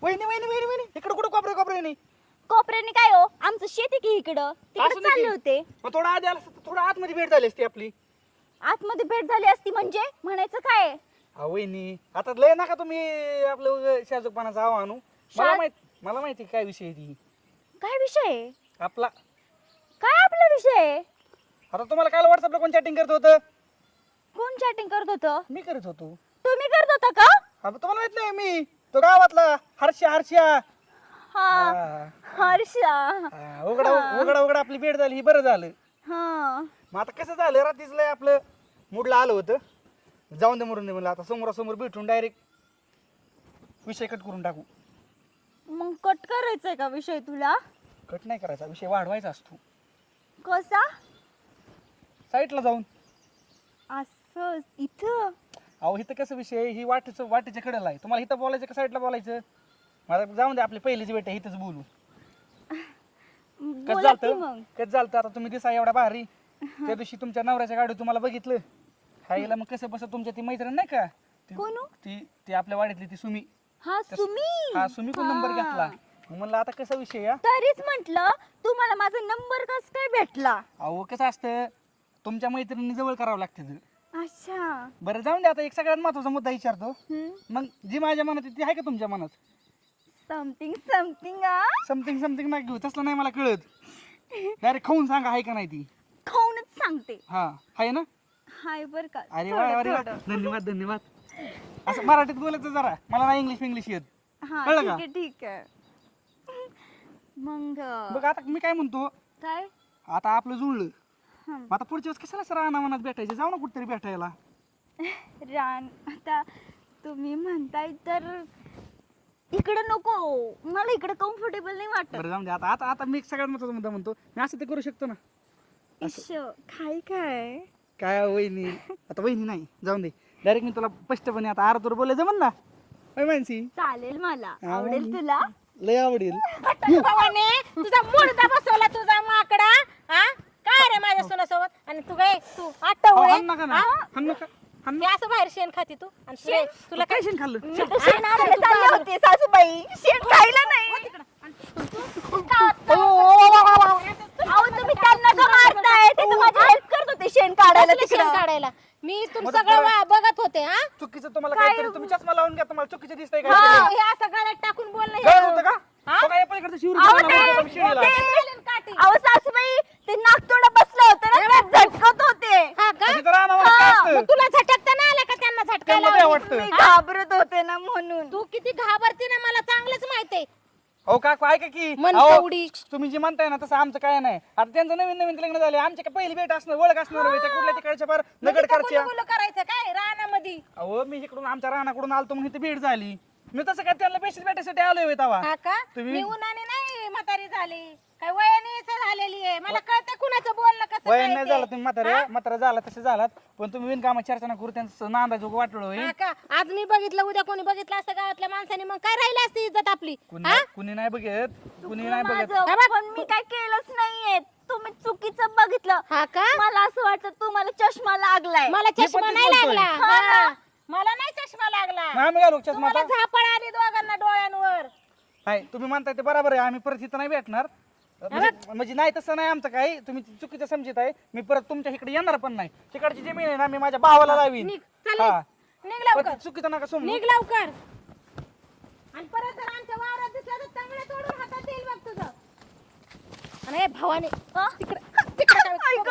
वहिनी वहिनी वहिनी वहिनी इकडे कुठं कोपरे नाही कोपऱ्याने काय हो, आमचं शेती की इकडं तिकडे असं नाही चालले की. होते. मग थोडा आधी आला असता तर थोडा आतमध्ये भेट झाली असती आपली. आतमध्ये भेट झाली असती म्हणजे म्हणायचं काय? अहो वहिनी आता लय नका तुम्ही आपलं शाजूकपणाचं आव आणू. मला माहिती काय विषय आहे ती काय विषय? आपला. काय आपला विषय? आता तुम्हाला काल व्हॉट्सअपला कोण चॅटिंग करत होतं? कोण चॅटिंग करत होतं? मी करत होतो. तुम्ही करत होता का? आता तुम्हाला माहित नाही मी तो गावातला हर्षा. हा हर्षा. उघडा आपली भेट झाली ही बरं झालं. हा मग आता कसं झालं रात्रीच लय आपलं मूडला आलं होतं. जाऊन दे म्हणून म्हणलं आता समोरासमोर भेटून डायरेक्ट विषय कट करून टाकू. मग कट करायचंय का विषय तुला? कट नाही करायचा, विषय वाढवायचा असतो कसा? साईडला जाऊन. असं इथं? अहो इथं कसं विषय ही वाटेच्या कडेला आहे. तुम्हाला इथं बोलायचं का साईडला बोलायचं? मला जाऊन दे आपली पहिलीची भेट आहे इथंच बोलू. बोला की मग. कसं झालं आता तुम्ही दिसा एवढा भारी. त्या दिवशी तुमच्या नवऱ्याच्या गाडीत तुम्हाला बघितलं हायला मग कसं बस तुमच्या ती मैत्रीण नाही का कोण हो? ती आपल्या वाडीतली ती सुमी. हा सुमी. हा सुमी कोण नंबर घेतला. मग म्हणलं आता कसा विषय या तरीच म्हंटल तुम्हाला माझा नंबर कस काय भेटला? अहो कसं असतं तुमच्या मैत्रिणी जवळ करावं लागतं. अच्छा बरं जाऊन दे आता एक सगळ्यात महत्वाचा मुद्दा विचारतो. हम्म. मग जी माझ्या मनात आहे ती आहे का तुमच्या मनात? समथिंग समथिंग नाही घेऊ तसलं नाही मला कळत. डायरेक्ट खाऊन सांगा आहे का नाही ती. खाऊनच सांगते. हा आहे ना? हाय बर का. अरे वा अरे वा धन्यवाद. असं मराठीत बोलायचं जरा, मला नाही इंग्लिश येत. हा कळलं ठीक का? आहे ठीक आहे. मग बघ आता मी काय म्हणतो, काय? आता आपलं जुळलं. हं. आता पुढच्या वेळेस कशाला सर रानावनात भेटायचे, जाऊ ना कुठेतरी भेटायला. रान आता तुम्ही म्हणताय तर इकडे नको, मला इकडे कम्फर्टेबल नाही वाटत. बरं जाऊन दे आता मी सगळ्यात महत्वाचा मुद्दा म्हणतो, मी असं ते करू शकतो ना. काय काय काय वहिनी, आता वहिनी नाही जाऊन दे, डायरेक्ट मी तुला स्पष्टपणे आता आरतूर बोलायचं जमन ना मानसी? चालेल, मला हा, आवडेल मग. तुला. लय आवडेल. भावाने तुझा मुडदा बसवला तुझा माकडा. हा काय रे माझ्या सोनासोबत? आणि तू काय तू आटव अहो, आहे? हाण नका ना, हा? हाण नका. हे असं बाहेर शेण खाती तू आणि तुला काय शेण खाल्लं? मी तर शेण आणायला चालले होते सासूबाई, शेण खायला नाही. अहो तुम्ही त्यांना का मारताय? ते तर माझी हेल्प करत होते शेण काढायला कसलं शेण तिकडं. काढायला मी तुम मग सगळं बरं. बघत होते. हा चुकीचं तुम्हाला काय काय तुम्ही चष्मा लावून घ्या, तुम्हाला चुकीचं दिसतंय हा, काय? हे असं गळ्यात टाकून बोलणं गळत होतं का? हा? तो काय पलीकडचं शिवरी अहो, तुम्हाला माहिती होतं शिळीला? काठी. अहो सासूबाई, ते नागतोडा बसलं होतं ना, ते झटकत होते. हा का? अशी तर रानावर काय असतं? मग तुला झटकता नाही आला का त्यांना झटका त्यांना काय लावून? वाटतं? मी घाबरत होते ना म्हणून. तू किती घाबरते ना मला चांगलंच माहितीये. अहो काकू ऐका की, मन अहो, तेवढी. तुम्ही जे म्हणताय ना तसं आमचं काय नाही. आता त्यांचं नवीन लग्न झाले, आमच्या काय पहिली भेट असणार, ओळख असणार होय, त्या कुठल्या तिकडच्या फार म्हणजे नगडकरच्या. गुलगुल करायचं काय रानामध्ये? अहो मी इकडून आमच्या रानाकडून आलतो म्हणून इथे भेट झाली. मी तसं काय त्यांना पैसे भेटायसाठी आलोय होय तेव्हा. हा का? तुम्ही- मी उन्हाने नाही म्हातारी झाली, काय वयानेच झालेली आहे. मला कळतं कुणाचं बोलणं कसं वय काय नाही ते. झालं तुम्ही म्हातारा झाला तसे झालात, पण तुम्ही विणकामा चर्चा न करू त्यांचं नांदायचं वाटलं होय. हा का? आज मी बघितलं, उद्या कोणी बघितलं असतं गावातल्या माणसाने, मग काय राहिली असती इज्जत आपली? हा? कुणी नाही बघत, कुणी नाही बघत. माझं पण मी काय केलंच नाहीये. तुम्ही चुकीचं बघितलं. हा का? मला असं वाटतं तुम्हाला चष्मा लागलाय. मला मी चष्मा पण नाही तेच बोलतोय. लागला. हा ना. हा. मला नाही चष्मा लागला. आम्ही घालू चष्मा तुम्हाला आता? झापड आली दोघांना डोळ्यांवर. नाही तुम्ही म्हणताय ते बरोबर आहे, आम्ही परत इथं नाही भेटणार. म्हणजे नाही तसं नाही आमचं काही, तुम्ही चुकीचं समजत आहे. मी परत तुमच्या इकडे येणार पण नाही. तिकडची जमीन आहे ना मी माझ्या भावाला लावीन. निघ, चल हा. निघ पण लवकर. ते चुकीचं नका समजू. निघ लवकर. आणि परत जर आमच्या वावरात दिसला तर तंगडे तोडून हातात येईल बघ तुझं. आणि हे भावाने हा? तिकडे काय- ऐक